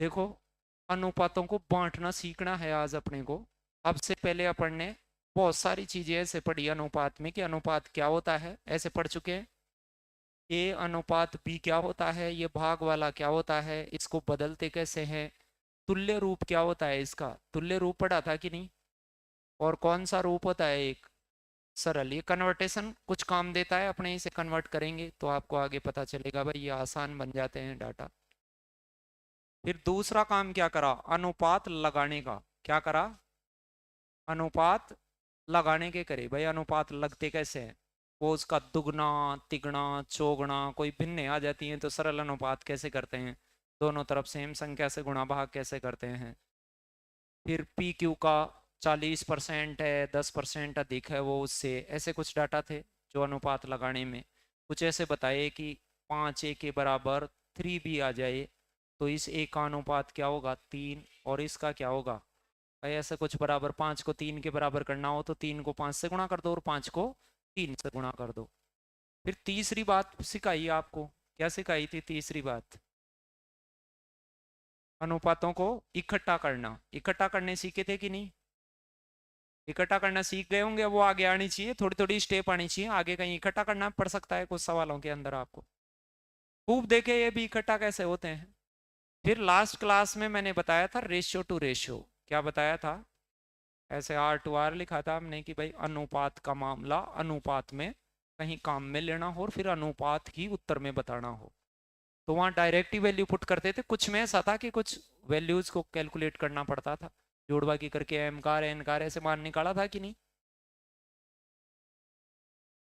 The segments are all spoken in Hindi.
देखो, अनुपातों को बांटना सीखना है आज अपने को। अब से पहले अपन ने बहुत सारी चीजें ऐसे पढ़ी अनुपात में कि अनुपात क्या होता है, ऐसे पढ़ चुके हैं। ए अनुपात बी क्या होता है, ये भाग वाला क्या होता है, इसको बदलते कैसे हैं, तुल्य रूप क्या होता है, इसका तुल्य रूप पढ़ा था कि नहीं। और कौन सा रूप होता है एक सरल, ये कन्वर्टेशन कुछ काम देता है, अपने इसे कन्वर्ट करेंगे तो आपको आगे पता चलेगा भाई, ये आसान बन जाते हैं डाटा। फिर दूसरा काम क्या करा, अनुपात लगाने का। क्या करा, अनुपात लगाने के करे। भाई अनुपात लगते कैसे हैं, वो उसका दुगना तिगुना चौगुना कोई भिन्ने आ जाती हैं तो सरल अनुपात कैसे करते हैं, दोनों तरफ सेम संख्या से गुणा भाग कैसे करते हैं। फिर पी क्यू का 40% है, 10% अधिक है वो उससे, ऐसे कुछ डाटा थे जो अनुपात लगाने में कुछ ऐसे बताए कि 5 A के बराबर 3B आ जाए तो इस A का अनुपात क्या होगा 3, और इसका क्या होगा भाई ऐसा कुछ बराबर 5 को 3 के बराबर करना हो तो 3 को 5 से गुणा कर दो और 5 को 3 से गुणा कर दो। फिर तीसरी बात सिखाई आपको, क्या सिखाई थी तीसरी बात, अनुपातों को इकट्ठा करना। इकट्ठा करने सीखे थे कि नहीं, इकट्ठा करना सीख गए होंगे, वो आगे आनी चाहिए, थोड़ी थोड़ी स्टेप आनी चाहिए आगे, कहीं इकट्ठा करना पड़ सकता है कुछ सवालों के अंदर आपको। खूब देखे ये भी इकट्ठा कैसे होते हैं। फिर लास्ट क्लास में मैंने बताया था रेशियो टू रेशियो। क्या बताया था, ऐसे R/R लिखा था हमने कि भाई अनुपात का मामला अनुपात में कहीं काम में लेना हो और फिर अनुपात ही उत्तर में बताना हो, तो वहाँ डायरेक्ट ही वैल्यू पुट करते थे। कुछ में ऐसा था कि कुछ वैल्यूज को कैलकुलेट करना पड़ता था, जोड़ बाकी करके एम कार एन कार ऐसे मान निकाला था कि नहीं।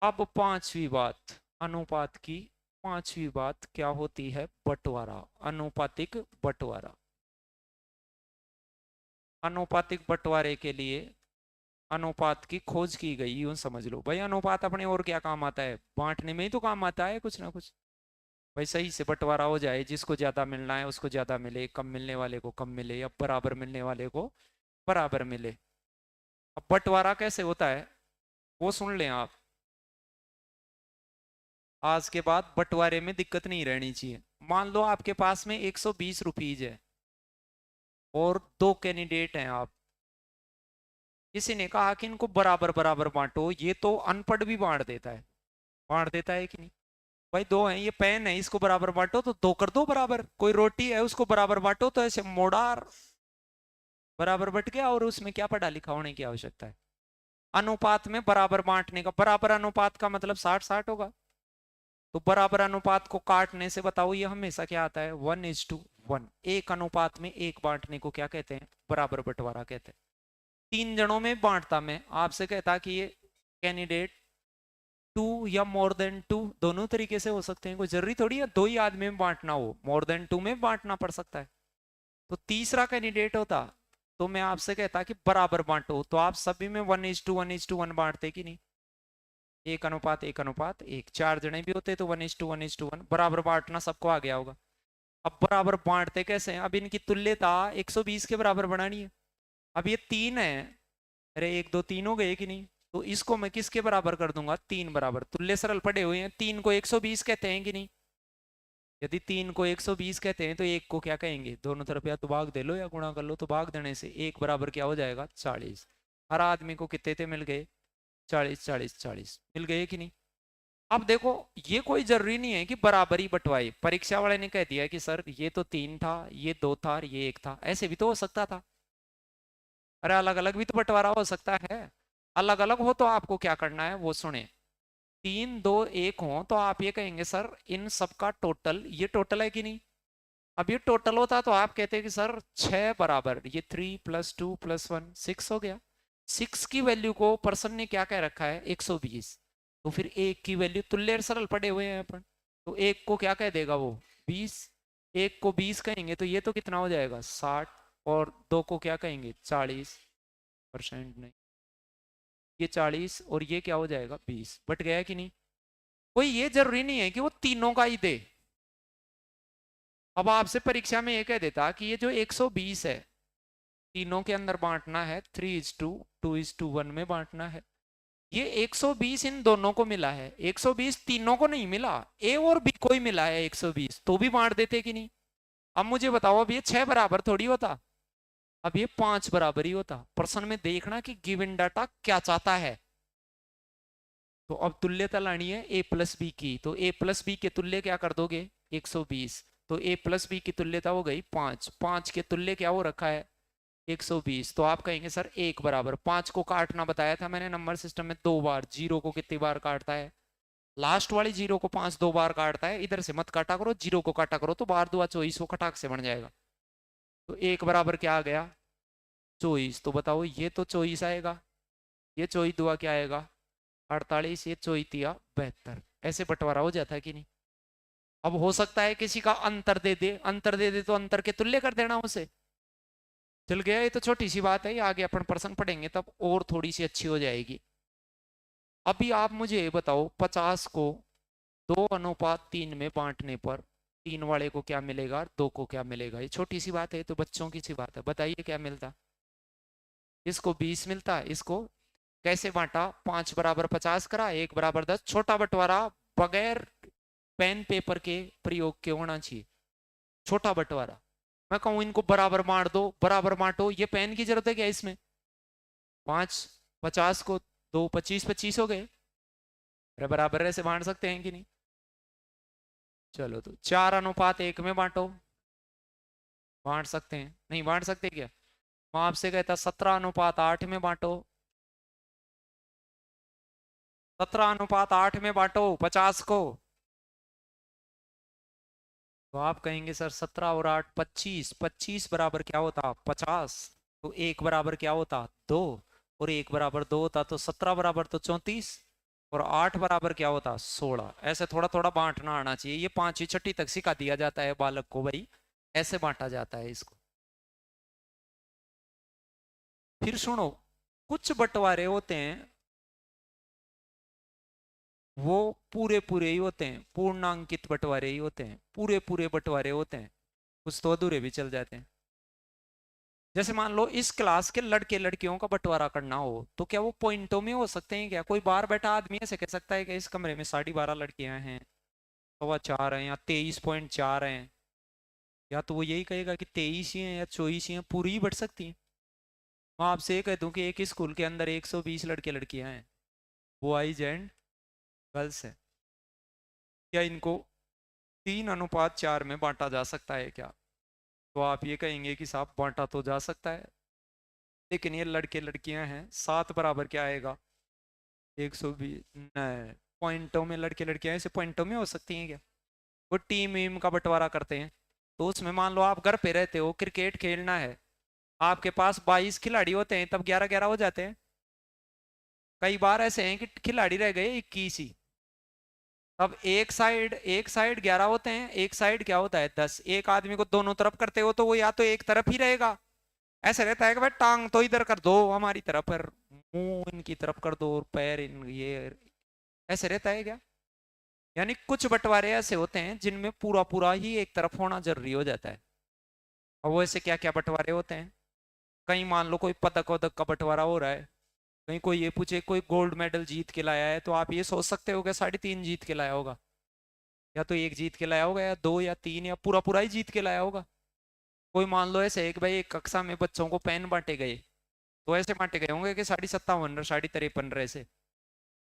अब पांचवी बात, अनुपात की पांचवी बात क्या होती है, बंटवारा, अनुपातिक बंटवारा। अनुपातिक बंटवारे के लिए अनुपात की खोज की गई, यूं समझ लो भाई। अनुपात अपने और क्या काम आता है, बांटने में ही तो काम आता है कुछ ना कुछ। भाई सही से बंटवारा हो जाए, जिसको ज्यादा मिलना है उसको ज्यादा मिले, कम मिलने वाले को कम मिले, या बराबर मिलने वाले को बराबर मिले। अब बंटवारा कैसे होता है वो सुन लें आप, आज के बाद बंटवारे में दिक्कत नहीं रहनी चाहिए। मान लो आपके पास में 120 रुपीज है और दो कैंडिडेट हैं आप, किसी ने कहा कि इनको बराबर बराबर बांटो, ये तो अनपढ़ भी बांट देता है कि नहीं। भाई दो हैं, ये पेन है, इसको बराबर बांटो तो दो कर दो बराबर, कोई रोटी है उसको बराबर बांटो तो ऐसे मोड़ार बराबर बट गया, और उसमें क्या पढ़ा लिखा होने की आवश्यकता है। अनुपात में बराबर बांटने का, बराबर अनुपात का मतलब 60-60 होगा, तो बराबर अनुपात को काटने से बताओ ये हमेशा क्या आता है 1:1। एक अनुपात में एक बांटने को क्या कहते हैं, बराबर बंटवारा कहते हैं। 3 जनों में बांटता मैं, आपसे कहता कि ये कैंडिडेट 2 या मोर देन 2 दोनों तरीके से हो सकते हैं, कोई जरूरी थोड़ी है 2 ही आदमी में बांटना हो, मोर देन 2 में बांटना पड़ सकता है। तो तीसरा कैंडिडेट होता तो मैं आपसे कहता कि बराबर बांटो, तो आप सभी में 1:1:1 बांटते कि नहीं, एक अनुपात एक, 4 जने भी होते तो 1:1:1 बराबर बांटना सबको आ गया होगा। अब बराबर बांटते कैसे हैं, अब इनकी तुल्यता 120 के बराबर बनानी है। अब ये 3 है, अरे 1 2 3 हो गए कि नहीं, तो इसको मैं किसके बराबर कर दूंगा, 3 बराबर, तुल्य सरल पड़े हुए हैं, 3 को 120 कहते हैं कि नहीं। यदि 3 को 120 कहते हैं तो एक को क्या कहेंगे, दोनों तरफ या तो भाग दे लो या गुणा कर लो, तो भाग देने से एक बराबर क्या हो जाएगा 40। हर आदमी को कितने थे मिल गए, 40 40 40 मिल गए कि नहीं। अब देखो, ये कोई जरूरी नहीं है कि बराबर ही बंटवाए, परीक्षा वाले ने कह दिया कि सर ये तो 3 था, ये 2 था और ये 1 था, ऐसे भी तो हो सकता था। अरे अलग अलग भी तो बंटवारा हो सकता है। अलग अलग हो तो आपको क्या करना है वो सुने, 3 2 1 हो तो आप ये कहेंगे सर इन सबका टोटल, ये टोटल है कि नहीं। अब ये टोटल होता तो आप कहते कि सर 6 बराबर, ये 3 + 2 + 1 6 हो गया। 6 की वैल्यू को पर्सन ने क्या कह रखा है 120, तो फिर एक की वैल्यू तुल्य सरल पड़े हुए हैं अपन, तो एक को क्या कह देगा वो 20, एक को 20 कहेंगे तो ये तो कितना हो जाएगा 60, और दो को क्या कहेंगे 40%, नहीं ये 40 और ये क्या हो जाएगा 20, बट गया कि नहीं। कोई ये जरूरी नहीं है कि वो तीनों का ही दे। अब आपसे परीक्षा में ये कह देता कि ये जो 120 है तीनों के अंदर बांटना है, 3:2 2:1 में बांटना है, ये 120 इन दोनों को मिला है, 120 तीनों को नहीं मिला, ए और बी को ही मिला है 120, तो भी बांट देते कि नहीं। अब मुझे बताओ, अब ये 6 बराबर थोड़ी होता, अब ये 5 बराबर ही होता। प्रश्न में देखना कि गिवन डाटा क्या चाहता है। तो अब तुल्यता लानी है a प्लस बी की, तो a प्लस बी के तुल्य क्या कर दोगे 120, तो a प्लस बी की तुल्यता हो गई 5, 5 के तुल्य क्या हो रखा है 120। तो आप कहेंगे सर 1 बराबर 5 को काटना बताया था मैंने नंबर सिस्टम में 2 बार, जीरो को कितनी बार काटता है, लास्ट वाली जीरो को 5 2 बार काटता है। इधर से मत काटा करो, जीरो को काटा करो तो बार दुआ 24 वो खटाक से बन जाएगा। तो 1 बराबर क्या आ गया 24, तो बताओ ये तो 24 आएगा, ये 24 दुआ क्या आएगा 48, ये 24 तिया 72। ऐसे बंटवारा हो जाता है कि नहीं। अब हो सकता है किसी का अंतर दे दे, अंतर दे दे तो अंतर के तुल्य कर देना उसे, चल गया। ये तो छोटी सी बात है, ये आगे अपन प्रश्न पढ़ेंगे तब और थोड़ी सी अच्छी हो जाएगी। अभी आप मुझे बताओ 50 को 2:3 में बांटने पर 3 वाले को क्या मिलेगा, 2 को क्या मिलेगा। ये छोटी सी बात है, तो बच्चों की सी बात है, बताइए क्या मिलता। इसको 20 मिलता, इसको कैसे बांटा 5 बराबर 50 करा, 1 बराबर 10। छोटा बंटवारा बगैर पेन पेपर के प्रयोग के होना चाहिए, छोटा बंटवारा। मैं कहूं इनको बराबर बांट दो, बराबर बांटो, ये पेन की जरूरत है क्या इसमें। 5 50 को 2 25 25 हो गए, अरे बराबर ऐसे बांट सकते हैं कि नहीं। चलो तो 4:1 में बांटो, बांट सकते हैं नहीं बांट सकते क्या। मैं आपसे कहता 17:8 में बांटो, 17:8 में बांटो 50 को। तो आप कहेंगे सर 17 और 8 25, 25 बराबर क्या होता 50, तो 1 बराबर क्या होता 2, और 1 बराबर 2 होता तो 17 बराबर तो 34, और 8 बराबर क्या होता 16। ऐसे थोड़ा थोड़ा बांटना आना चाहिए, ये 5वीं 6वीं तक सिखा दिया जाता है बालक को, भाई ऐसे बांटा जाता है इसको। फिर सुनो, कुछ बंटवारे होते हैं वो पूरे पूरे ही होते हैं, पूर्णांकित बंटवारे ही होते हैं, पूरे पूरे बंटवारे होते हैं, कुछ तो अधूरे भी चल जाते हैं। जैसे मान लो इस क्लास के लड़के लड़कियों का बंटवारा करना हो तो क्या वो पॉइंटों में हो सकते हैं क्या। कोई बाहर बैठा आदमी ऐसे कह सकता है कि इस कमरे में 12.5 लड़कियां हैं, 4.25 हैं या 23.4 हैं, या तो वो यही कहेगा कि 23 ही हैं या 24 ही हैं, पूरी ही बढ़ सकती हैं। मैं आपसे ये कह दूं कि एक स्कूल के अंदर 120 लड़के लड़कियां हैं, बॉयज एंड गर्ल्स है, क्या इनको 3:4 में बांटा जा सकता है क्या। तो आप ये कहेंगे कि साहब बांटा तो जा सकता है, लेकिन ये लड़के लड़कियां हैं, 7 बराबर क्या आएगा 120। नहीं, पॉइंटों में लड़के लड़कियां ऐसे पॉइंटों में हो सकती हैं क्या। वो टीम वीम का बंटवारा करते हैं, तो उसमें मान लो आप घर पे रहते हो, क्रिकेट खेलना है, आपके पास 22 खिलाड़ी होते हैं, तब 11-11 हो जाते हैं। कई बार ऐसे हैं कि खिलाड़ी रह गए 21 ही, अब एक साइड 11 होते हैं, एक साइड क्या होता है 10। एक आदमी को दोनों तरफ करते हो तो वो या तो एक तरफ ही रहेगा, ऐसे रहता है कि भाई टांग तो इधर कर दो हमारी तरफ, पर मुंह इनकी तरफ कर दो और पैर इन ये, ऐसे रहता है क्या। यानी कुछ बंटवारे ऐसे होते हैं जिनमें पूरा पूरा ही एक तरफ होना जरूरी हो जाता है। और वो ऐसे क्या क्या बंटवारे होते हैं, कहीं मान लो कोई पदक वदक का बंटवारा हो रहा है, कहीं कोई ये पूछे कोई गोल्ड मेडल जीत के लाया है, तो आप ये सोच सकते हो कि 3.5 जीत के लाया होगा, या तो 1 जीत के लाया होगा, या 2 या 3, या पूरा पूरा ही जीत के लाया होगा। कोई मान लो ऐसे एक भाई एक कक्षा में बच्चों को पेन बांटे गए, तो ऐसे बांटे गए होंगे कि 57 53 ऐसे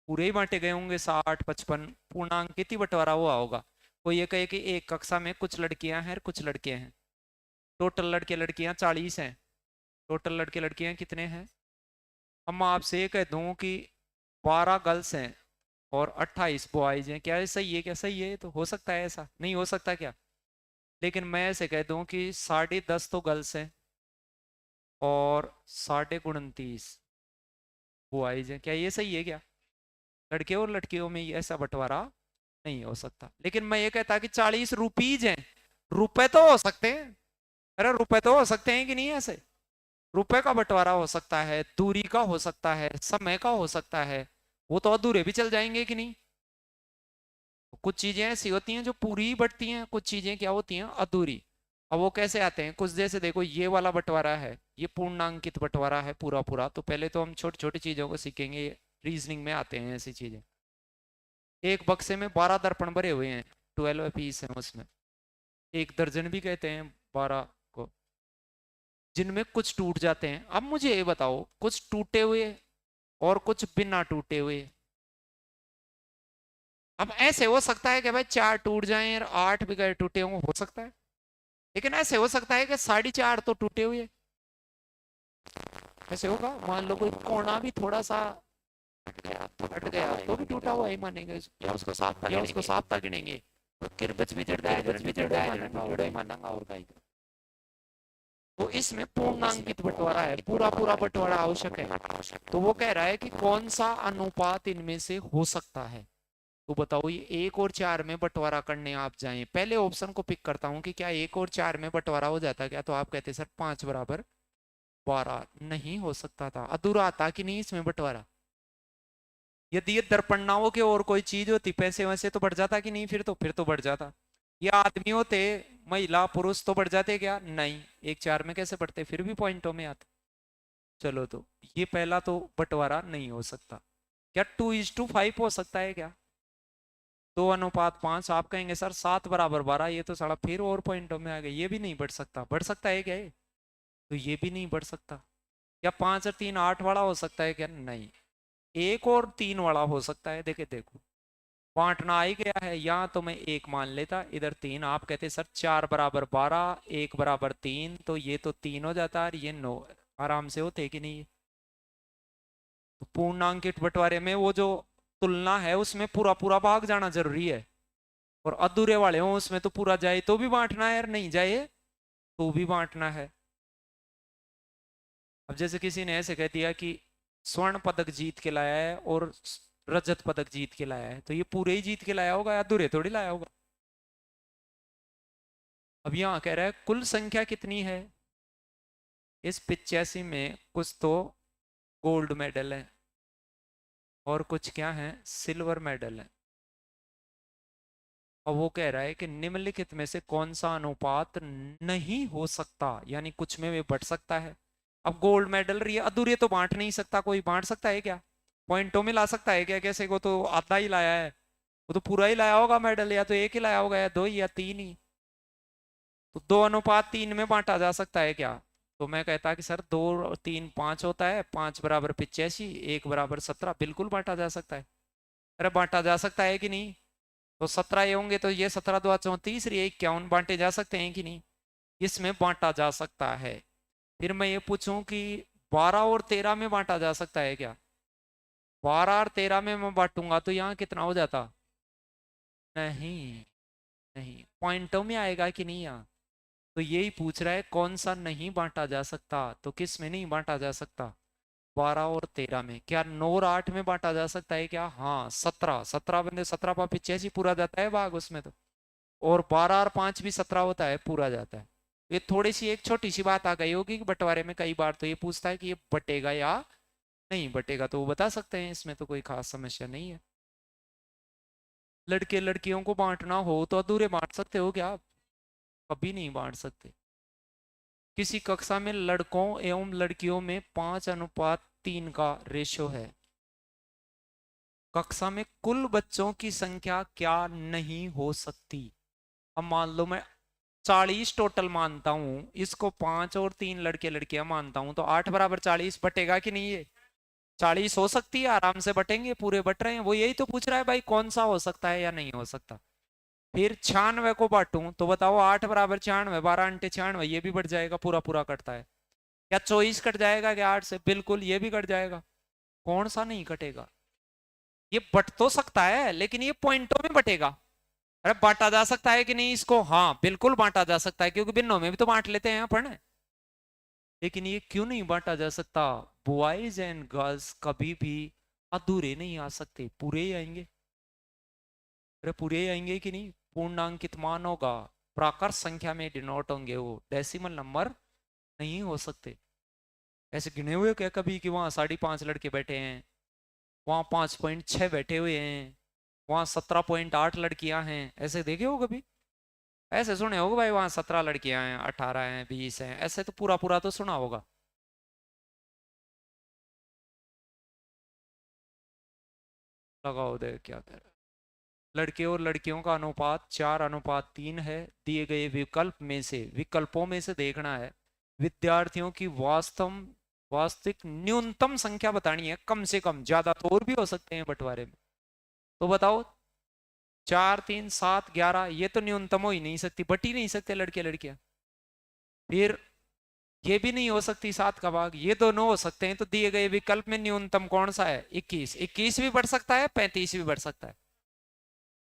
पूरे ही बांटे गए होंगे, 60 55 पूर्णांकित ही बंटवारा हुआ होगा। कोई ये कहे कि एक कक्षा में कुछ लड़कियां हैं कुछ लड़के हैं, टोटल लड़के लड़कियां 40 हैं, टोटल लड़के लड़कियां कितने हैं। अब मैं आपसे ये कह दूं कि 12 गर्ल्स हैं और 28 बॉयज हैं, क्या ये सही है, क्या सही है, तो हो सकता है ऐसा नहीं हो सकता क्या। लेकिन मैं ऐसे कह दूं कि 10.5 तो गर्ल्स हैं और 29.5 बॉयज हैं, क्या ये सही है क्या। लड़के और लड़कियों में ऐसा बंटवारा नहीं हो सकता। लेकिन मैं ये कहता कि 40 रुपीज हैं, रुपए तो हो सकते हैं, अरे रुपए तो हो सकते हैं कि नहीं ऐसे। रुपए का बंटवारा हो सकता है, दूरी का हो सकता है, समय का हो सकता है, वो तो अधूरे भी चल जाएंगे कि नहीं। कुछ चीजें ऐसी होती हैं जो पूरी ही बटती हैं, कुछ चीजें क्या होती हैं अधूरी। अब वो कैसे आते हैं कुछ, जैसे देखो ये वाला बंटवारा है, ये पूर्णांकित बंटवारा है पूरा पूरा, तो पहले तो हम छोटी छोटी चीजों को सीखेंगे, रीजनिंग में आते हैं ऐसी चीजें। एक बक्से में 12 दर्पण भरे हुए हैं, 12 पीस हैं उसमें, एक दर्जन भी कहते हैं 12 को, जिनमें कुछ टूट जाते हैं। अब मुझे ये बताओ, कुछ टूटे हुए और कुछ बिना टूटे हुए। अब ऐसे हो सकता है कि भाई 4 टूट जाएं और 8 बगैर टूटे हों, हो सकता है। लेकिन ऐसे हो सकता है कि 4.5 तो टूटे हुए। ऐसे होगा, मान लो कोई कोना भी थोड़ा सा हट गया तो भी टूटा हुआ ही मानेंगे या उसको साफ था गिनेंगे। तो किरबच भी जड़ जाए मानेंगे और का। तो इसमें पूर्णांकित बंटवारा है, पूरा पूरा बंटवारा आवश्यक है। तो वो कह रहा है कि कौन सा अनुपात इनमें से हो सकता है। तो बताओ, ये 1 और 4 में बंटवारा करने आप जाएं, पहले ऑप्शन को पिक करता हूं कि क्या 1 और 4 में बंटवारा हो जाता क्या, तो आप कहते सर 5 बराबर 12 नहीं हो सकता था, अधूरा था कि नहीं इसमें बंटवारा। यदि ये दर्पण ना हो के और कोई चीज होती, पैसे वैसे, तो बढ़ जाता कि नहीं, फिर तो बढ़ जाता। ये आदमी होते, महिला पुरुष, तो बढ़ जाते क्या, नहीं। 1 4 में कैसे बढ़ते, फिर भी पॉइंटों में आते। चलो, तो ये पहला तो बंटवारा नहीं हो सकता। क्या 2:5 हो सकता है क्या, 2:5? आप कहेंगे सर 7 बराबर 12, ये तो साला फिर और पॉइंटों में आ गया, ये भी नहीं बढ़ सकता। बढ़ सकता है क्या ये, तो ये भी नहीं बढ़ सकता। क्या 5 और 3 8 वाला हो सकता है क्या, नहीं। 1 और 3 वाला हो सकता है। देखे देखो, बांटना आ ही गया है, यहाँ तो मैं 1 मान लेता, इधर 3। आप कहते सर 4 बराबर 12, 1 बराबर 3, तो ये तो 3 हो जाता और ये 9। आराम से होते कि नहीं। तो पूर्णांकित बंटवारे में वो जो तुलना है उसमें पूरा पूरा भाग जाना जरूरी है, और अधूरे वाले हो उसमें तो पूरा जाए तो भी बांटना है और नहीं जाए तो भी बांटना है। अब जैसे किसी ने ऐसे कह दिया कि स्वर्ण पदक जीत के लाया है और रजत पदक जीत के लाया है, तो ये पूरे ही जीत के लाया होगा या अधूरे थोड़ी लाया होगा। अब यहाँ कह रहा है कुल संख्या कितनी है इस 85 में, कुछ तो गोल्ड मेडल है और कुछ क्या है, सिल्वर मेडल है। और वो कह रहा है कि निम्नलिखित में से कौन सा अनुपात नहीं हो सकता, यानी कुछ में वे बढ़ सकता है। अब गोल्ड मेडल रही है, अधूरे तो बांट नहीं सकता कोई, बांट सकता है क्या, पॉइंटों में ला सकता है क्या, कैसे को तो आधा ही लाया है, वो तो पूरा ही लाया होगा मेडल, या तो 1 ही लाया होगा या 2 ही या 3 ही। तो 2:3 में बांटा जा सकता है क्या, तो मैं कहता कि सर 2 और 3 5 होता है, 5 बराबर 85, 1 बराबर 17, बिल्कुल बांटा जा सकता है। अरे बांटा जा सकता है कि नहीं, तो 17 ये होंगे तो ये 17 2 34, ये 51 बांटे जा सकते हैं कि नहीं, इसमें बांटा जा सकता है। फिर मैं ये पूछूं कि 12 और 13 में बांटा जा सकता है क्या, 12 और 13 में मैं बांटूंगा तो यहाँ कितना हो जाता, नहीं, नहीं पॉइंटों में आएगा कि नहीं यहाँ। तो यही पूछ रहा है कौन सा नहीं बांटा जा सकता, तो किस में नहीं बांटा जा सकता, 12 और 13 में। क्या 9 और 8 में बांटा जा सकता है क्या, हाँ 17, 17 बंदे 17 पापी 86 पूरा जाता है भाग उसमें तो। और 12 और 5 भी 17 होता है, पूरा जाता है। ये थोड़ी सी एक छोटी सी बात आ गई होगी कि बंटवारे में कई बार तो ये पूछता है कि ये बटेगा या नहीं बटेगा, तो वो बता सकते हैं, इसमें तो कोई खास समस्या नहीं है। लड़के लड़कियों को बांटना हो तो अधूरे बांट सकते हो क्या आप, कभी नहीं बांट सकते। किसी कक्षा में लड़कों एवं लड़कियों में 5:3 का रेशो है, कक्षा में कुल बच्चों की संख्या क्या नहीं हो सकती। अब मान लो मैं 40 टोटल मानता हूं, इसको 5 और 3 लड़के लड़कियां मानता हूं, तो 8 बराबर 40 बटेगा कि नहीं, ये 40 हो सकती है, आराम से बटेंगे, पूरे बट रहे हैं। वो यही तो पूछ रहा है भाई कौन सा हो सकता है या नहीं हो सकता। फिर 96 को बांटूं तो बताओ, 8 बराबर 96, 12 अंटे 96, ये भी बढ़ जाएगा, पूरा पूरा कटता है। क्या 24 कट जाएगा क्या 8 से, बिल्कुल ये भी कट जाएगा। कौन सा नहीं कटेगा, ये बट तो सकता है लेकिन ये पॉइंटों में बटेगा। अरे बांटा जा सकता है कि नहीं इसको, हाँ बिल्कुल बांटा जा सकता है, क्योंकि भिन्नों में भी तो बांट लेते हैं अपन। लेकिन ये क्यों नहीं बांटा जा सकता, बॉयज एंड गर्ल्स कभी भी अधूरे नहीं आ सकते, पूरे ही आएंगे। अरे पूरे ही आएंगे कि नहीं, पूर्णांकित मान होगा, प्राकृत संख्या में डिनोट होंगे, वो डेसिमल नंबर नहीं हो सकते। ऐसे गिने हुए क्या कभी कि वहां 5.5 लड़के बैठे हैं, वहां 5.6 बैठे हुए हैं, वहां 17.8 लड़कियां हैं, ऐसे देखे हो कभी, ऐसे सुने होगे भाई वहां 17 लड़कियां हैं, 18 हैं, 20 हैं, ऐसे तो पूरा पूरा तो सुना होगा। लगाओ दे क्या कर, लड़के और लड़कियों का अनुपात 4:3 है। दिए गए विकल्प में से, विकल्पों में से देखना है विद्यार्थियों की वास्तविक न्यूनतम संख्या बतानी है, कम से कम, ज्यादा तो और भी हो सकते हैं बंटवारे में। तो बताओ, 4 3 7 11, ये तो न्यूनतम हो ही नहीं सकती, बट ही नहीं सकते लड़के लड़कियां। फिर ये भी नहीं हो सकती 7 का भाग, ये दोनों हो सकते हैं। तो दिए गए विकल्प में न्यूनतम कौन सा है? 21। 21 भी बढ़ सकता है, 35 भी बढ़ सकता है।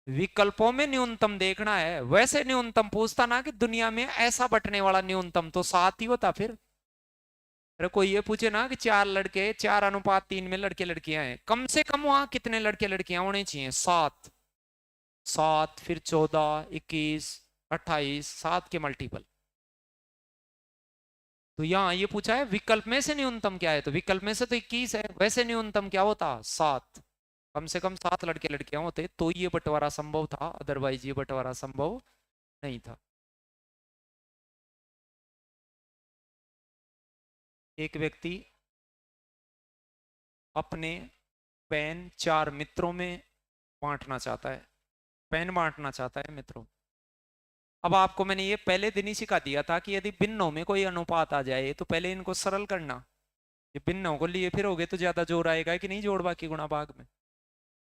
विकल्पों में न्यूनतम देखना है। वैसे न्यूनतम पूछता ना कि दुनिया में ऐसा बटने वाला न्यूनतम, तो 7 ही होता फिर। अरे कोई ये पूछे ना कि 4 लड़के 4:3 में लड़के लड़कियां हैं, कम से कम वहां कितने लड़के लड़कियां होने चाहिए? 7। 7 फिर 14, 21, 28, 7 के मल्टीपल। तो यहाँ ये पूछा है विकल्प में से न्यूनतम क्या है, तो विकल्प में से तो 21 है, वैसे न्यूनतम क्या होता? 7। कम से कम 7 लड़के लड़कियां होते तो ये बंटवारा संभव था, अदरवाइज ये बंटवारा संभव नहीं था। एक व्यक्ति अपने पेन 4 मित्रों में बांटना चाहता है, पेन बांटना चाहता है मित्रों। अब आपको मैंने ये पहले दिन ही सिखा दिया था कि यदि भिन्नों में कोई अनुपात आ जाए तो पहले इनको सरल करना। ये भिन्नों को लिए फिर होगे तो ज्यादा जोर आएगा कि नहीं जोड़ बाकी गुणा भाग में।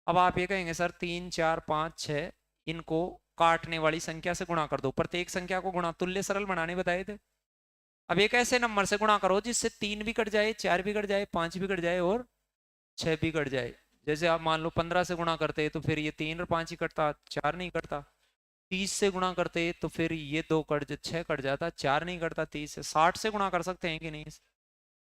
अब आप ये कहेंगे सर 3 4 5 6 इनको काटने वाली संख्या से गुणा कर दो, प्रत्येक संख्या को गुणा तुल्य सरल बनाने बताए थे। अब एक ऐसे नंबर से गुणा करो जिससे 3 भी कट जाए, 4 भी कट जाए, 5 भी कट जाए और 6 भी कट जाए। जैसे आप मान लो 15 से गुणा करते तो फिर ये 3 और 5 ही कटता, 4 नहीं कटता। 30 से गुणा करते तो फिर ये 2 कट 6 कट जाता, 4 नहीं कटता 30 से। 60 से गुणा कर सकते हैं कि नहीं?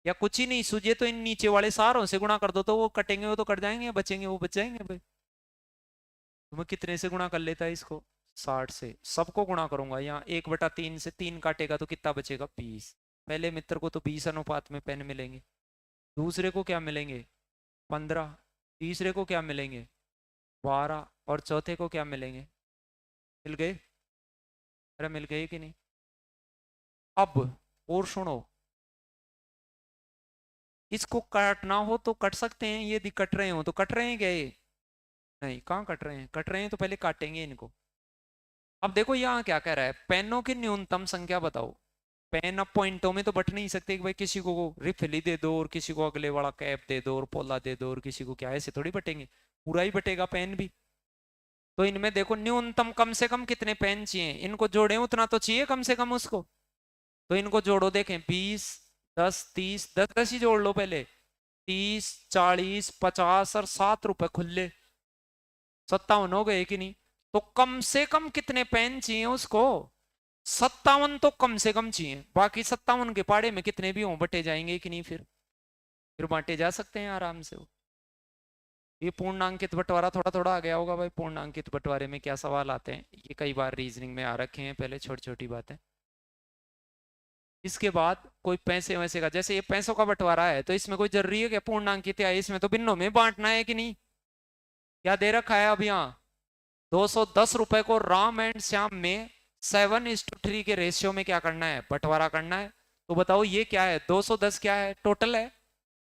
या कुछ ही नहीं सूझे तो इन नीचे वाले सारों से गुणा कर दो, तो वो कटेंगे वो तो कट जाएंगे, बचेंगे वो बच जाएंगे भाई। तो मैं कितने से गुणा कर लेता है इसको? 60 से। सबको गुणा करूंगा, यहाँ 1/3 से 3 काटेगा तो कितना बचेगा? 20। पहले मित्र को तो 20 अनुपात में पेन मिलेंगे, दूसरे को क्या मिलेंगे? 15, तीसरे को क्या मिलेंगे? 12, और चौथे को क्या मिलेंगे? मिल गए? अरे मिल गए कि नहीं? अब और सुनो, इसको काटना हो तो कट सकते हैं, यदि कट रहे हो तो कट रहे हैं क्या ये? नहीं, कहाँ कट रहे हैं? कट रहे हैं तो पहले काटेंगे इनको। अब देखो यहाँ क्या कह रहा है, पेनों की न्यूनतम संख्या बताओ। पेन अब पॉइंटों में तो बट नहीं सकते कि भाई किसी को रिफिल ही दे दो और किसी को अगले वाला कैप दे दो और पोला दे दो और किसी को क्या, ऐसे थोड़ी बटेंगे, पूरा ही बटेगा पेन भी। तो इनमें देखो न्यूनतम कम से कम कितने पेन चाहिए, इनको जोड़े उतना तो चाहिए कम से कम उसको। तो इनको जोड़ो, देखें 20, 10, 30, 10 10 ही जोड़ लो पहले। 30, 40, 50 और 7 रुपए खुले, 57 हो गए कि नहीं? तो कम से कम कितने पेन चाहिए उसको? 57 तो कम से कम चाहिए, बाकी 57 के पाड़े में कितने भी हों बटे जाएंगे कि नहीं? फिर बांटे जा सकते हैं आराम से वो। ये पूर्णांकित बंटवारा थोड़ा थोड़ा आ गया होगा भाई, पूर्णांकित बंटवारे में क्या सवाल आते हैं, ये कई बार रीजनिंग में आ रखे हैं पहले, छोटी छोटी बातें। इसके बाद कोई पैसे वैसे का, जैसे ये पैसों का बंटवारा है तो इसमें कोई जरूरी है क्या पूर्णांकित या इसमें तो भिन्नों में बांटना है कि नहीं? क्या दे रखा है अब यहाँ? 210 रुपए को राम एंड श्याम में 7:3 के रेशियो में क्या करना है? बंटवारा करना है। तो बताओ ये क्या है? 210 क्या है? टोटल है।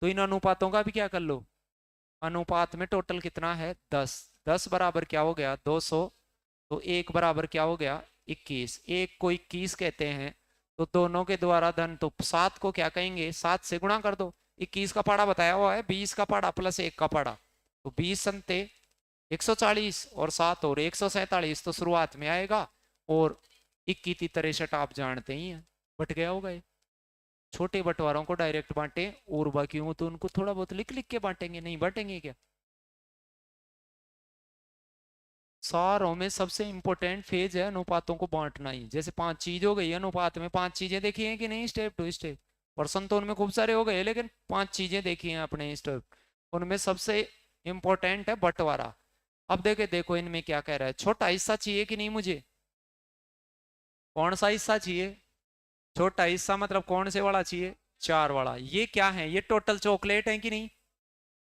तो इन अनुपातों का भी क्या कर लो, अनुपात में टोटल कितना है? 10। 10 बराबर क्या हो गया? 200। तो 1 बराबर क्या हो गया? 21। 1 को 21 कहते हैं, तो दोनों के द्वारा धन, तो 7 को क्या कहेंगे? 7 से गुणा कर दो। 21 का पाड़ा बताया हुआ है, 20 का पाड़ा प्लस 1 का पाड़ा, तो 20 संते 140 और 7 और 147, तो शुरुआत में आएगा। और 21 63 आप जानते ही हैं, बट गया होगा ये। छोटे बंटवारों को डायरेक्ट बांटे और बाकियों तो उनको थोड़ा बहुत लिख लिख के बांटेंगे, नहीं बांटेंगे क्या? सारों में सबसे इंपॉर्टेंट फेज है अनुपातों को बांटना ही। जैसे 5 चीज हो गई अनुपात में, 5 चीजें देखी हैं कि नहीं स्टेप टू स्टेप? पर्सन तो उनमें खूब सारे हो गए, लेकिन 5 चीजें देखी हैं अपने स्टेप, उनमें सबसे इंपॉर्टेंट है बंटवारा। अब देखे, देखो इनमें क्या कह रहा है, छोटा हिस्सा चाहिए कि नहीं मुझे? कौन सा हिस्सा चाहिए? छोटा हिस्सा मतलब कौन से वाला चाहिए? 4 वाला। ये क्या है? ये टोटल चॉकलेट है कि नहीं?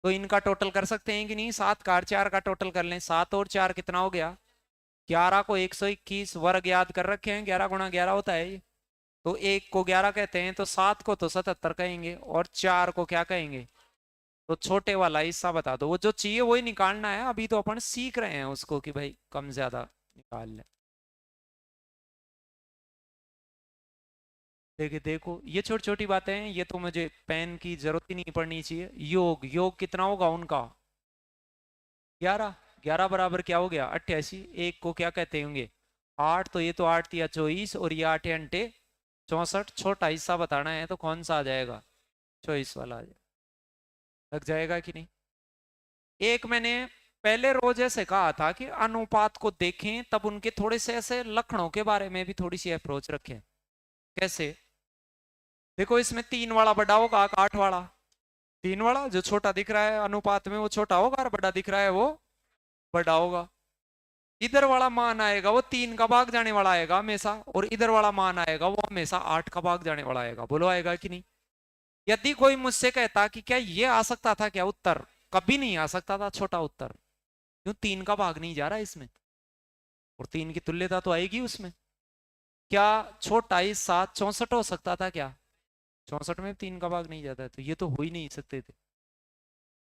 तो इनका टोटल कर सकते हैं कि नहीं? 7 का और 4 का टोटल कर लें। 7 और 4 कितना हो गया? 11 को 121 वर्ग याद कर रखे हैं, 11 गुणा 11 होता है ये। तो 1 को 11 कहते हैं, तो 7 को तो 77 कहेंगे और 4 को क्या कहेंगे? तो छोटे वाला हिस्सा बता दो, वो जो चाहिए वही निकालना है, अभी तो अपन सीख रहे हैं उसको कि भाई कम ज्यादा निकाल ले। देखिए देखो ये छोटी छोटी बातें हैं, ये तो मुझे पेन की जरूरत ही नहीं पड़नी चाहिए। योग योग कितना होगा उनका, 11। 11 बराबर क्या हो गया, 88। एक को क्या कहते होंगे, 8। तो ये तो 8 या 24, और ये 8 अंटे 64। छोटा हिस्सा बताना है तो कौन सा आ जाएगा, 24 वाला आ जाएगा। लग जाएगा कि नहीं। एक मैंने पहले रोज ऐसे कहा था कि अनुपात को देखें तब उनके थोड़े से ऐसे लक्षणों के बारे में भी थोड़ी सी अप्रोच रखें। कैसे, देखो इसमें 3 वाला बड़ा होगा 8 वाला। 3 वाला जो छोटा दिख रहा है अनुपात में वो छोटा होगा, और बड़ा दिख रहा है वो बड़ा होगा। इधर वाला मान आएगा वो 3 का भाग जाने वाला आएगा हमेशा, और इधर वाला मान आएगा वो हमेशा 8 का भाग जाने वाला आएगा। बोलो आएगा कि नहीं। यदि कोई मुझसे कहता कि क्या ये आ सकता था क्या उत्तर, कभी नहीं आ सकता था छोटा उत्तर, क्यों, 3 का भाग नहीं जा रहा इसमें, और 3 की तुल्यता तो आएगी उसमें। क्या छोटा ही 7 64 हो सकता था क्या, 64 में 3 का भाग नहीं जाता है, तो ये तो हो ही नहीं सकते थे।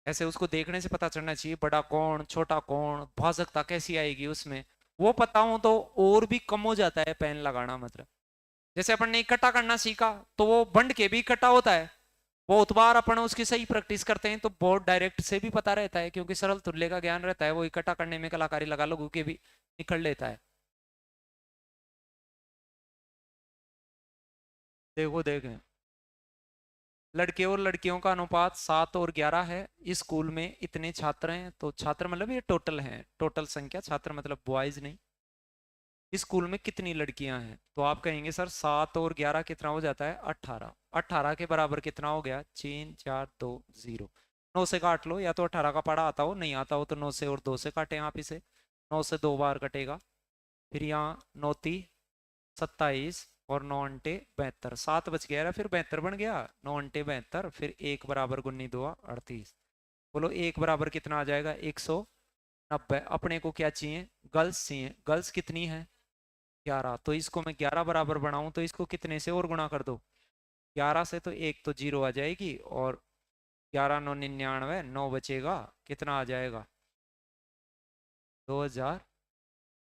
ऐसे उसको देखने से पता चलना चाहिए बड़ा कौन छोटा कौन, भाजकता कैसी आएगी उसमें, वो पता हो तो और भी कम हो जाता है पेन लगाना। मतलब जैसे अपन ने इकट्ठा करना सीखा तो वो बंड के भी इकट्ठा होता है, बहुत बार अपन उसकी सही प्रैक्टिस करते हैं तो बहुत डायरेक्ट से भी पता रहता है, क्योंकि सरल तुल्य का ज्ञान रहता है, वो इकट्ठा करने में कलाकारी लगा लोगों के भी निकल लेता है। देखो देखें, लड़के और लड़कियों का अनुपात 7 और 11 है। इस स्कूल में इतने छात्र हैं, तो छात्र मतलब ये टोटल हैं, टोटल संख्या, छात्र मतलब बॉयज नहीं। इस स्कूल में कितनी लड़कियां हैं, तो आप कहेंगे सर 7 और 11 कितना हो जाता है, 18। 18 के बराबर कितना हो गया, 3 4 2 0। 9 से काट लो, या तो 18 का पढ़ा आता हो, नहीं आता हो तो 9 से और 2 से काटें आप इसे। 9 से 2 बार कटेगा, फिर यहाँ 9 × 3 = 27, और 9 × 8 = 72। 7 बच गया, फिर 72 बन गया, 9 × 8 = 72, फिर 1 बराबर गुनी 2 38। बोलो 1 बराबर कितना आ जाएगा, 190। अपने को क्या चाहिए, गर्ल्स चाहिए। गर्ल्स कितनी है, 11। तो इसको मैं 11 बराबर बनाऊं तो इसको कितने से और गुणा कर दो, 11 से, तो एक तो 0 आ जाएगी, और 11 9 99, 9 बचेगा, कितना आ जाएगा, 2000।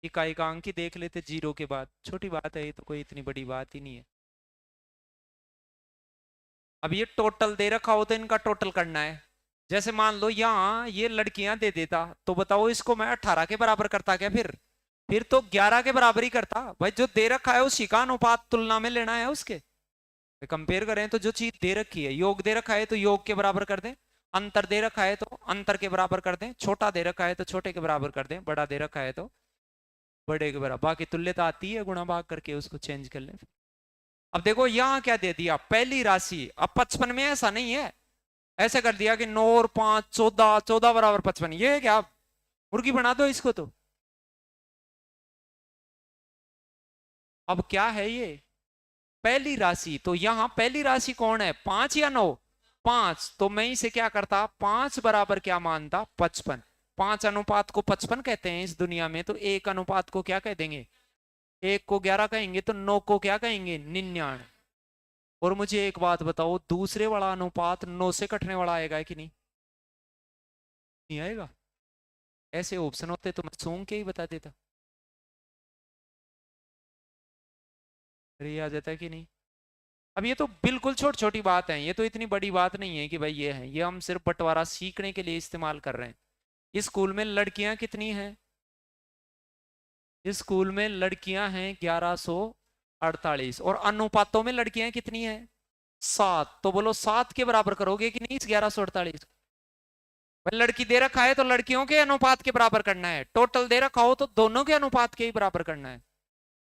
इकाई का अंक ही देख लेते 0 के बाद, छोटी बात है ये तो, कोई इतनी बड़ी बात ही नहीं है। अब ये टोटल दे रखा हो तो इनका टोटल करना है। जैसे मान लो यहाँ ये लड़कियां दे देता, तो बताओ इसको मैं 18 के बराबर करता क्या, फिर तो 11 के बराबर ही करता भाई। जो दे रखा है उसी का अनुपात तुलना में लेना है उसके। कंपेयर करें तो जो चीज दे रखी है, योग दे रखा है तो योग के बराबर कर दें, अंतर दे रखा है तो अंतर के बराबर कर दें, छोटा दे रखा है तो छोटे के बराबर कर दें, बड़ा दे रखा है तो बड़े के बराबर। बाकी तुल्यता आती है, गुणा भाग करके उसको चेंज कर लें। अब देखो यहाँ क्या दे दिया, पहली राशि। अब 55 में ऐसा नहीं है, ऐसे कर दिया कि 9 और 5 14, 14 बराबर 55, ये क्या, मुर्गी बना दो इसको तो। अब क्या है ये, पहली राशि, तो यहां पहली राशि कौन है, 5 या 9, 5। तो मैं इसे क्या करता, 5 बराबर क्या मानता, 55। 5 अनुपात को 55 कहते हैं इस दुनिया में, तो एक अनुपात को क्या कह देंगे, एक को 11 कहेंगे, तो 9 को क्या कहेंगे, 99। और मुझे एक बात बताओ, दूसरे वाला अनुपात 9 से कटने वाला आएगा कि नहीं, नहीं आएगा। ऐसे ऑप्शन होते तो मैं सूंघ के ही बता देता, अरे आ जाता है कि नहीं। अब ये तो बिल्कुल छोटी छोटी बात है, ये तो इतनी बड़ी बात नहीं है कि भाई ये है, ये हम सिर्फ बंटवारा सीखने के लिए इस्तेमाल कर रहे हैं। इस स्कूल में लड़कियां कितनी हैं, इस स्कूल में लड़कियां हैं 1148, और अनुपातों में लड़कियां कितनी हैं, 7। तो बोलो 7 के बराबर करोगे कि नहीं इस 1148। भाई लड़की दे रखा है तो लड़कियों के अनुपात के बराबर करना है, टोटल दे रखा हो तो दोनों के अनुपात के ही बराबर करना है।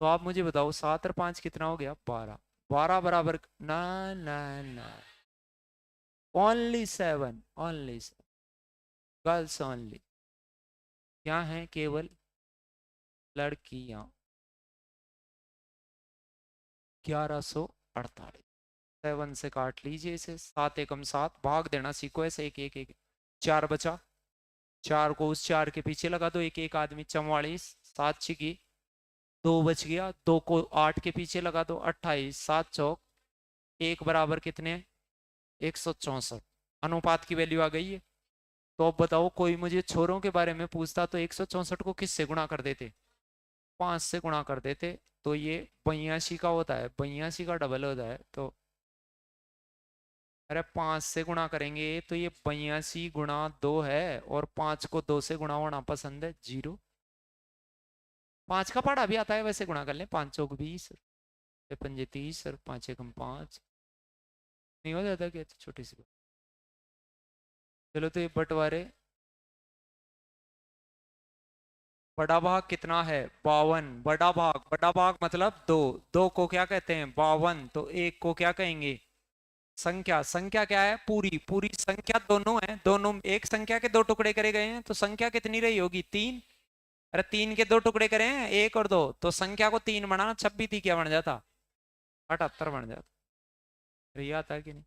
तो आप मुझे बताओ 7 और 5 कितना हो गया, 12। 12 बराबर ना ना ना, ओनली 7, ओनली गर्ल्स ओनली, क्या है, केवल लड़कियां। 1148, 7 से काट लीजिए इसे, 7 एकम 7, भाग देना सीखो ऐसे, एक एक एक। 4 बचा, 4 को उस 4 के पीछे लगा दो, एक एक आदमी, 44। 7 छिकी, 2 बच गया, 2 को 8 के पीछे लगा दो, 28। 7 चौक, 1 बराबर कितने, 164। अनुपात की वैल्यू आ गई है। तो अब बताओ, कोई मुझे छोरों के बारे में पूछता तो 164 को किससे गुणा कर देते? 5 से गुणा कर देते। तो ये 82 का होता है, 82 का डबल होता है। तो अरे 5 से गुणा करेंगे तो ये 82 × 2 है, और 5 को 2 से गुणा होना पसंद है, 0। 5 का पढ़ा भी आता है वैसे, गुणा कर ले, 5 चौक 20, 5 30 और 5 एकम 5। नहीं हो जाता क्या? तो छोटी सी बात। चलो, तो ये बंटवारे, बड़ा भाग कितना है? 52। बड़ा भाग मतलब 2। 2 को क्या कहते हैं? 52। तो 1 को क्या कहेंगे? संख्या। संख्या क्या है? पूरी। पूरी संख्या दोनों है, दोनों एक संख्या के दो टुकड़े करे गए हैं, तो संख्या कितनी रही होगी? 3। अरे 3 के दो टुकड़े करे हैं, 1 और 2, तो संख्या को 3 बनाना, 26 थी, क्या बन जाता? 78 बन जाता। अरे ये आता है कि नहीं?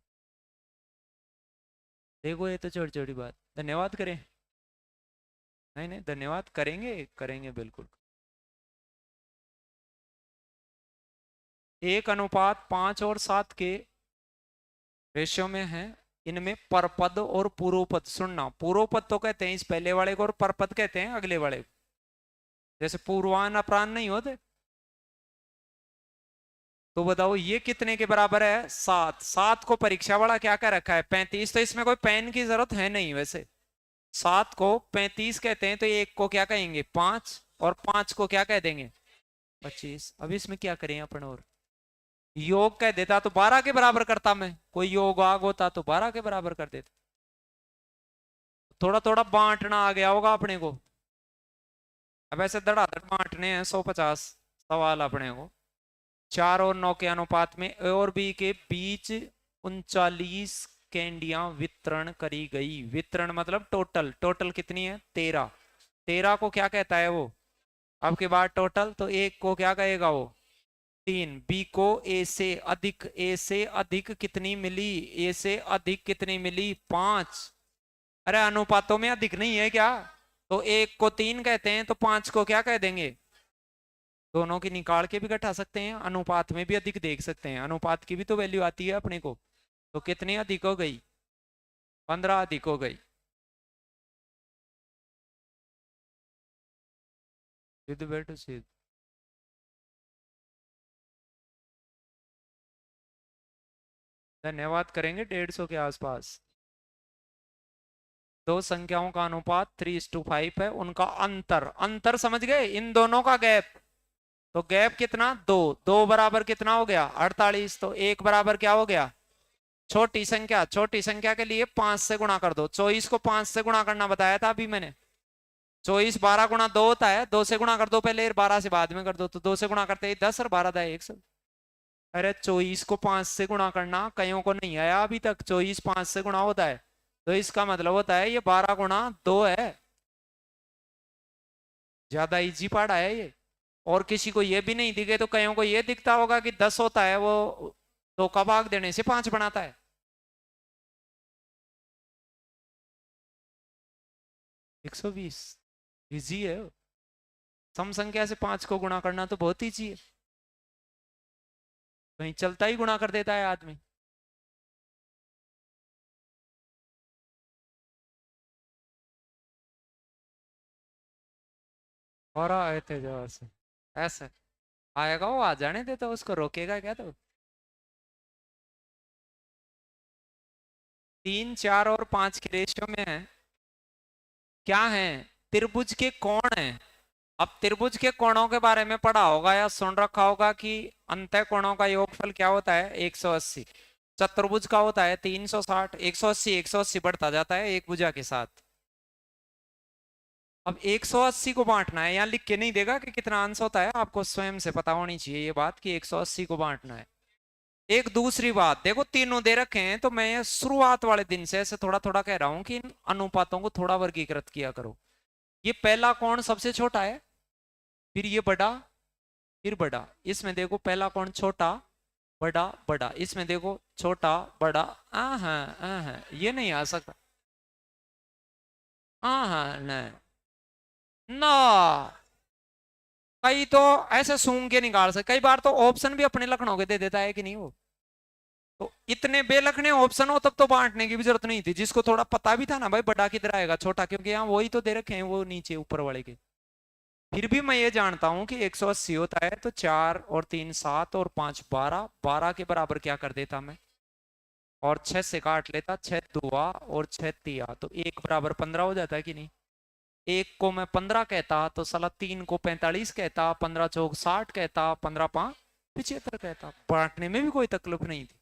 देखो, ये तो छोटी छोटी बात। धन्यवाद करें? नहीं नहीं, धन्यवाद करेंगे, करेंगे बिल्कुल। 1:5 और 7 के रेशियो में है। इनमें परपद और पूर्वपद, सुनना, पूर्वपद तो कहते हैं इस पहले वाले को, और परपद कहते हैं अगले वाले को। जैसे पूर्वान अपरान नहीं होते। तो बताओ ये कितने के बराबर है? 7। 7 को परीक्षा वाला क्या कर रखा है? 35। तो इसमें कोई पेन की जरूरत है नहीं वैसे। 7 को 35 कहते हैं, तो एक को क्या कहेंगे? 5। और 5 को क्या कह देंगे? 25। अब इसमें क्या करें अपन? और योग कह देता तो 12 के बराबर करता मैं, कोई योग आग होता तो 12 के बराबर कर देता। थोड़ा थोड़ा बांटना आ गया होगा अपने को। अब ऐसे धड़ाधड़ बांटने हैं 150 सवाल अपने को। 4 और 9 के अनुपात में ए और बी के बीच 39 कैंडियां वितरण करी गई। वितरण मतलब टोटल। टोटल कितनी है? 13। 13 को क्या कहता है वो? अब के बाद टोटल, तो एक को क्या कहेगा वो? 3। बी को ए से अधिक, ए से अधिक कितनी मिली? ए से अधिक कितनी मिली? 5। अरे अनुपातों में अधिक नहीं है क्या? तो एक को 3 कहते हैं, तो 5 को क्या कह देंगे? दोनों की निकाल के भी घटा सकते हैं, अनुपात में भी अधिक देख सकते हैं। अनुपात की भी तो वैल्यू आती है अपने को। तो कितनी अधिक हो गई? 15 अधिक हो गई। सिद्ध बेटो सिद्ध। धन्यवाद करेंगे 150 के आसपास। दो संख्याओं का अनुपात 3:5 है, उनका अंतर। अंतर समझ गए? इन दोनों का गैप। तो गैप कितना? 2। 2 बराबर कितना हो गया? 48। तो एक बराबर क्या हो गया? छोटी संख्या। छोटी संख्या के लिए 5 से गुणा कर दो। 24 को 5 से गुणा करना बताया था अभी मैंने। 24 12 × 2 होता है, 2 से गुणा कर दो पहले, 12 से बाद में कर दो। तो 2 से गुणा करते ही 10 और 12 दाए 100। अरे 24 को 5 से गुणा करना कईयों को नहीं आया अभी तक। 24 5 से गुणा होता है, तो इसका मतलब होता है ये 12 × 2 है। ज्यादा इजी पढ़ा है ये। और किसी को ये भी नहीं दिखे तो कईयों को ये दिखता होगा कि 10 होता है, वो 2 का भाग देने से 5 बनाता है। 120 इजी है। सम संख्या से 5 को गुणा करना तो बहुत इजी है, कहीं चलता ही गुणा कर देता है आदमी। और आए थे जवाब से ऐसे आएगा, वो आ जाने देता, उसको रोकेगा क्या? तो 3 4 और 5 के रेशियो में है। क्या है? त्रिभुज के कोण है। अब त्रिभुज के कोणों के बारे में पढ़ा होगा या सुन रखा होगा कि अंतः कोणों का योगफल क्या होता है? 180। चतुर्भुज का होता है 360। 180 180 बढ़ता जाता है एक भुजा के साथ। अब 180 को बांटना है, यहाँ लिख के नहीं देगा कि कितना अंश होता है, आपको स्वयं से पता होनी चाहिए ये बात कि 180 को बांटना है। एक दूसरी बात देखो, तीनों दे रखे हैं, तो मैं ये शुरुआत वाले दिन से ऐसे थोड़ा थोड़ा कह रहा हूं कि इन अनुपातों को थोड़ा वर्गीकृत किया करो। ये पहला कोण सबसे छोटा है, फिर ये बड़ा, फिर बड़ा। इसमें देखो पहला कोण छोटा, बड़ा, बड़ा। इसमें देखो छोटा, बड़ा। हाँ, ये नहीं आ सकता। हाँ, नहीं ना। कई तो ऐसे सूंघ के निकाल सकते, कई बार तो ऑप्शन भी अपने लखनऊ के दे देता है कि नहीं वो। तो इतने बेलखने ऑप्शन हो तब तो बांटने की भी जरूरत नहीं थी, जिसको थोड़ा पता भी था ना भाई बड़ा किधर आएगा छोटा, क्योंकि यहाँ वही तो दे रखे हैं वो नीचे ऊपर वाले के। फिर भी मैं ये जानता हूं कि 180 होता है तो 4 और 3 7 और 5 12, 12 के बराबर क्या कर देता मैं, और 6 से काट लेता, 6 दुआ और 6 तिया, तो 1 बराबर 15 हो जाता है कि नहीं। एक को मैं 15 कहता तो साला 3 को 45 कहता, 15 चौक 60 कहता, 15 5 75 कहता, बांटने में भी कोई तकलीफ नहीं थी।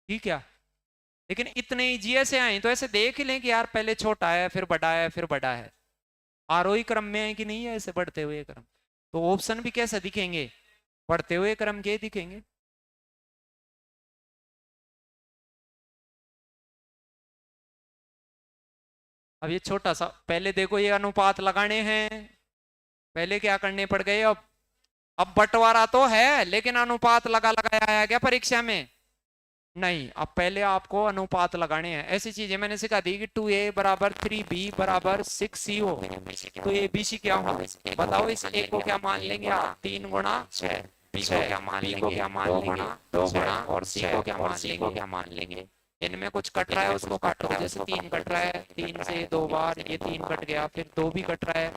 ठीक है, लेकिन इतने इजी ऐसे आए तो ऐसे देख ही लें कि यार पहले छोटा है फिर बड़ा है फिर बड़ा है, आरोही क्रम में है कि नहीं है ऐसे बढ़ते हुए क्रम। तो ऑप्शन भी कैसे दिखेंगे, बढ़ते हुए क्रम के दिखेंगे। अब ये छोटा सा पहले देखो ये अनुपात लगाने हैं, पहले क्या करने पड़ गए अब बंटवारा तो है लेकिन अनुपात लगा लगाया आया क्या परीक्षा में, नहीं। अब पहले आपको अनुपात लगाने हैं, ऐसी चीजें मैंने सिखा दी कि 2a बराबर 3b बराबर 6c हो, तो ए बी सी क्या हो, बताओ। इस एक को क्या मान लेंगे आप, 3 गुणा 6, बी को क्या मान लेंगे 2 गुणा और सी को क्या मान लेंगे। इनमें कुछ कट रहा है उसको काटो, जैसे 3 कट रहा है, 3 से 2 बार ये 3 कट गया, फिर 2 भी कट रहा है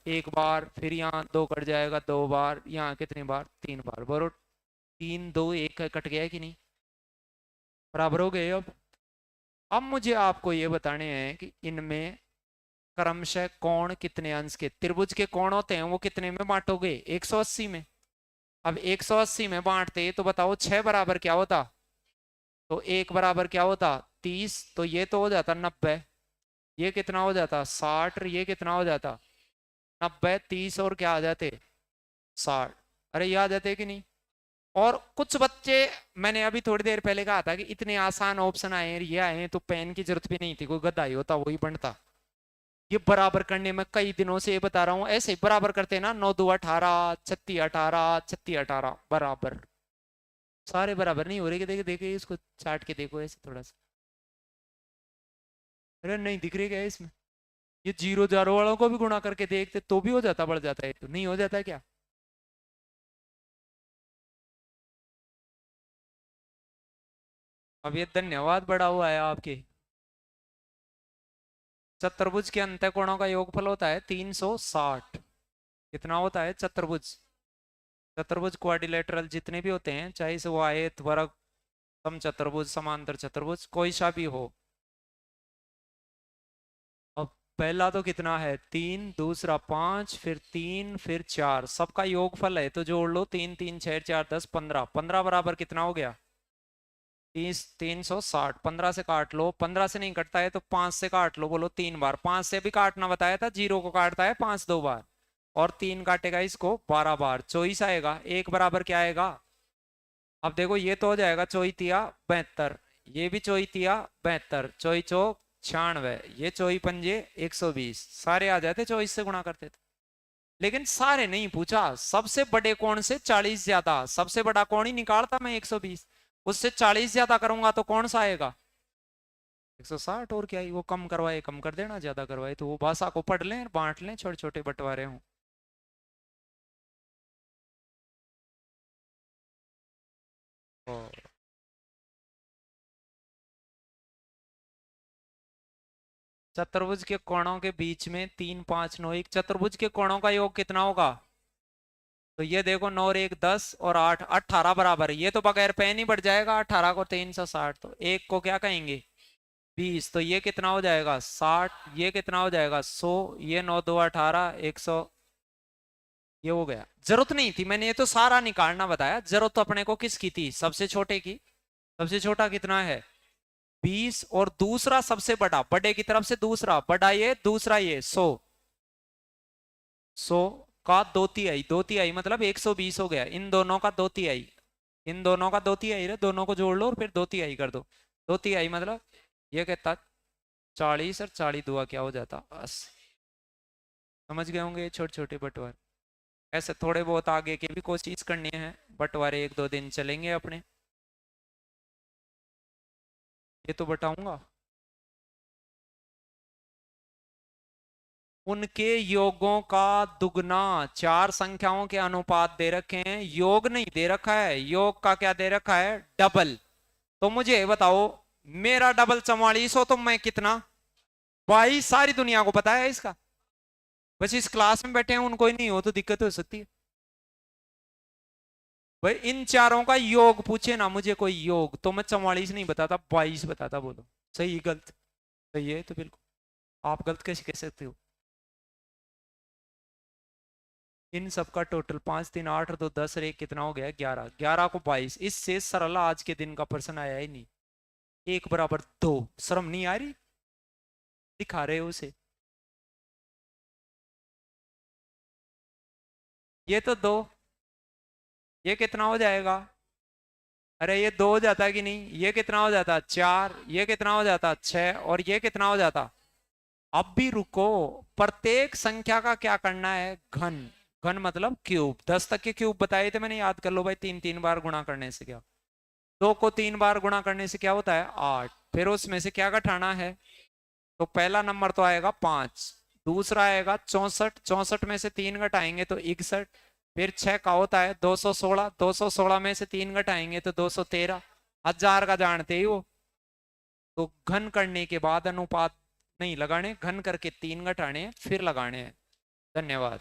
1 बार, फिर यहाँ 2 कट जाएगा 2 बार, यहाँ कितनी बार 3 बार, बरोबर 3 2 1 कट गया है कि नहीं, बराबर हो गए। अब मुझे आपको ये बताने हैं कि इनमें क्रमशः कोण कितने अंश के, त्रिभुज के कोण होते हैं वो कितने में बांटोगे, 180 में। अब 180 में बांटते तो बताओ 6 बराबर क्या होता, तो 1 बराबर क्या होता 30, तो ये तो हो जाता 90, ये कितना हो जाता 60, ये कितना हो जाता 90, 30 और क्या आ जाते 60, अरे ये आ जाते कि नहीं। और कुछ बच्चे, मैंने अभी थोड़ी देर पहले कहा था कि इतने आसान ऑप्शन आए ये आए तो पेन की जरूरत भी नहीं थी, कोई गधा ही होता वही बनता। ये बराबर करने में कई दिनों से ये बता रहा हूं, ऐसे बराबर करते ना 9 2 18, 36 18, 36 18 बराबर, सारे बराबर नहीं हो रहे, कि देखे देखे इसको चाट के देखो ऐसे थोड़ा सा, अरे नहीं दिख रही क्या इसमें, ये जीरो जारो वालों को भी गुणा करके देखते तो भी हो जाता, बढ़ जाता है, तो नहीं हो जाता क्या। अब ये धन्यवाद बड़ा हुआ है आपके। चतुर्भुज के अंतःकोणों का योगफल होता है 360, कितना होता है चतुर्भुज, चतुर्भुज क्वाड्रिलेटरल जितने भी होते हैं, चाहे से वो आयत वर्ग समचतुर्भुज समांतर चतुर्भुज कोई सा भी हो। अब पहला तो कितना है 3, दूसरा 5, फिर 3, फिर 4, सबका योगफल है तो जोड़ लो, 3 3 6 4 10 15, 15 बराबर कितना हो गया 30, 360, 15 से काट लो, 15 से नहीं कटता है तो 5 से काट लो, बोलो 3 बार, 5 से भी काटना बताया था, 0 को काटता है 5 2 बार, और 3 काटेगा इसको 12 बार, 24 आएगा, 1 बराबर क्या आएगा। अब देखो ये तो हो जाएगा 24 तिया 72, ये भी 24 तिया 72, 24 चौक 96, ये 24 पंजे 120, सारे आ जाते 24 से गुणा करते थे। लेकिन सारे नहीं पूछा, सबसे बड़े कोण से 40 ज्यादा, सबसे बड़ा कोण ही निकालता मैं 120, उससे 40 ज्यादा करूंगा तो कौन सा आएगा 160, और क्या ही वो कम करवाए कम कर देना, ज्यादा करवाए तो वो भाषा को पढ़ लें बांट लें, छोटे छोटे बंटवारे हों। और चतुर्भुज के कोणों के बीच में 3 5 9, एक चतुर्भुज के कोणों का योग कितना होगा, तो ये देखो 9 और 1 10 और 8 18 बराबर, ये तो बगैर पेन ही बढ़ जाएगा, 18 को 360, तो एक को क्या कहेंगे 20, तो ये कितना हो जाएगा 60, ये कितना हो जाएगा 100, ये 9 2 18 100, ये हो गया। जरूरत नहीं थी, मैंने ये तो सारा निकालना बताया, जरूरत तो अपने को किसकी थी सबसे छोटे की, सबसे छोटा कितना है 20, और दूसरा सबसे बड़ा, बड़े की तरफ से दूसरा बड़ा ये, दूसरा ये 100, 100 का 2 तिहाई, 2 तिहाई मतलब 120 हो गया, इन दोनों का 2 तिहाई, इन दोनों का 2 तिहाई रे, दोनों को जोड़ लो और फिर 2 तिहाई कर दो, 2 तिहाई मतलब ये कहता 40, और 40 दुआ क्या हो जाता 80। समझ गए होंगे छोटे छोटे बंटवारे, ऐसे थोड़े बहुत आगे की भी कोशिश करनी है, बंटवारे 1 2 दिन चलेंगे अपने, ये तो बताऊंगा। उनके योगों का दुगना, 4 संख्याओं के अनुपात दे रखे हैं, योग नहीं दे रखा है, योग का क्या दे रखा है डबल, तो मुझे ये बताओ, मेरा डबल 44 हो तो मैं कितना, 22। सारी दुनिया को पता है इसका, बस इस क्लास में बैठे हैं उनको ही नहीं हो तो दिक्कत हो सकती है। भाई इन चारों का योग पूछे ना मुझे कोई योग, तो मैं 44 नहीं बताता, 22 बताता। बोलो सही गलत? सही है तो बिल्कुल, आप गलत कैसे कह सकते हो? इन सब का टोटल 5 3 8 2 10 और 1 कितना हो गया, 11। 11 को 22, इससे सरल आज के दिन का प्रश्न आया ही नहीं। 1 बराबर 2, शर्म नहीं आ रही? दिखा रहे हो उसे, ये तो 2, ये कितना हो जाएगा? अरे ये 2 हो जाता कि नहीं? ये कितना हो जाता, 4। ये कितना हो जाता, 6। और ये कितना हो जाता? अब भी रुको, प्रत्येक संख्या का क्या करना है, घन। घन मतलब क्यूब। 10 तक के क्यूब बताए थे मैंने, याद कर लो भाई। 3 3 बार गुणा करने से क्या, 2 को 3 बार गुणा करने से क्या होता है, 8। फिर उसमें से क्या घटाना है, तो पहला नंबर तो आएगा 5, दूसरा आएगा 64, 64 में से 3 घटाएंगे तो 61। फिर 6 का होता है 216, 216 में से 3 घटाएंगे तो 213। 1000 का जानते ही हो। तो घन करने के बाद अनुपात नहीं लगाने, घन करके 3 घटाने फिर लगाने हैं। धन्यवाद।